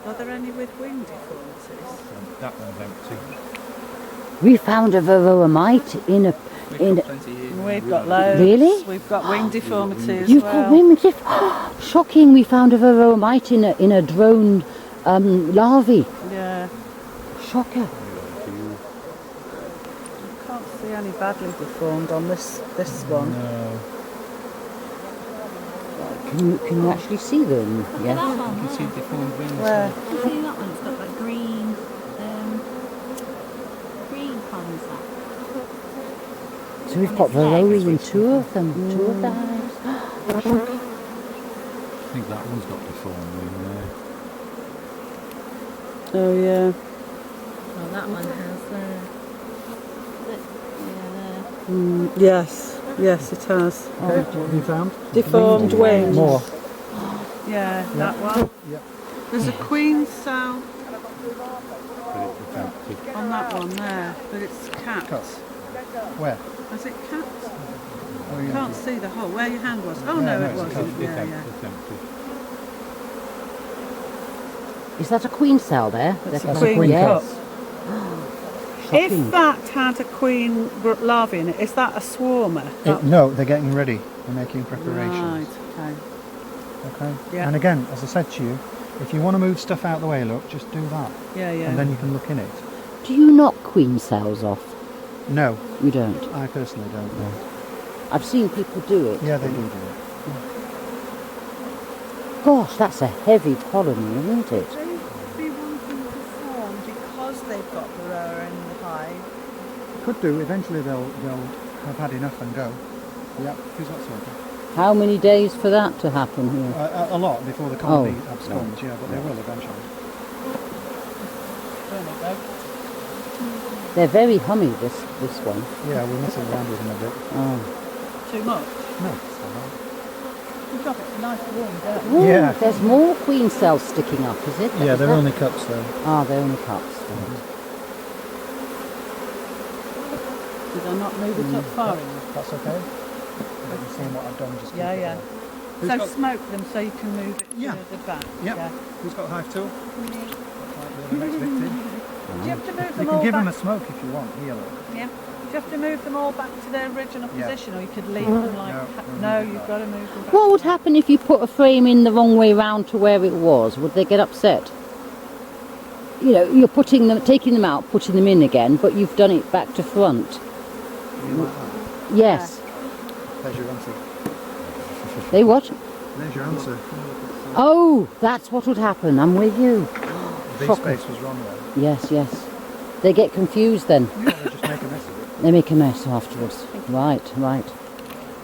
Are there any with wing deformities? That one's empty. We found a varroa mite in a... We've got loads. Really? We've got wing deformity as You've well. got wing Shocking, we found a varroa mite in a drone larvae. Yeah. Shocker. I can't see any badly deformed on this one. No. Can you actually see them? Yeah. That You one. can see deformed wings. Where? You see that one? It's got like green columns there. So we've got varroa in two of them. Two of the hives. I think that one's got deformed wing there. Oh yeah. Well, that one has Yes. Yes, it has. Okay, what have you found? Deformed wings. More. Yeah, that one. Yep. There's a queen cell But it's empty. on that one there, but it's capped. Cut. Where? Is it capped? Oh, yeah. Can't see the hole. Where your hand was. Oh Yeah, no, it it's wasn't. cut. It's Yeah, empty. yeah. It's empty. Is that a queen cell there? That's There's a queen yes. cup. Shocking. If that had a queen larvae in it, is that a swarmer? No, they're getting ready. They're making preparations. Right, okay. Okay. Yeah. And again, as I said to you, if you want to move stuff out of the way, look, just do that, Yeah, yeah. and then you can look in it. Do you knock queen cells off? No, You don't. I personally don't know. I've seen people do it. Yeah, they do it. Gosh, that's a heavy colony, isn't it? They be wanting to form because they've got varroa in the hive. Could do. Eventually, they'll have had enough and go. Yeah, who's that sorted? How many days for that to happen here? A lot before the colony Oh. absconds. Yeah, but they will eventually. There we go. They're very hummy, this one. Yeah, we're messing around with them a bit. Oh. Too much. No, it's all right. We've got it nice warm down. Ooh, Yeah. There's more queen cells sticking up, is it? Yeah, Is they're that- only cups though. Ah, they're only cups. Did I not move it up far enough? That's okay. You've seen what I've done. Just Yeah, keep it yeah. there. So Who's got- smoke them so you can move it Yeah. to the back. Yep. Yeah. Who's got a hive tool? Like the next victim. Do you have to move You them can all give back? them a smoke if you want. Here, look. Yeah. Do you have to move them all back to their original Yeah. position, or you could leave them like? No, No, we'll move you've it got to move them back. What would to that. happen if you put a frame in the wrong way round to where it was? Would they get upset? You know, you're taking them out, putting them in again, but you've done it back to front. You like that? Yes. There's your answer. They what? There's your answer. Oh, that's what would happen. I'm with you. The Shocking. space was wrong there. Yes, yes. They get confused then. They just make a mess of it. They make a mess afterwards. Right, right.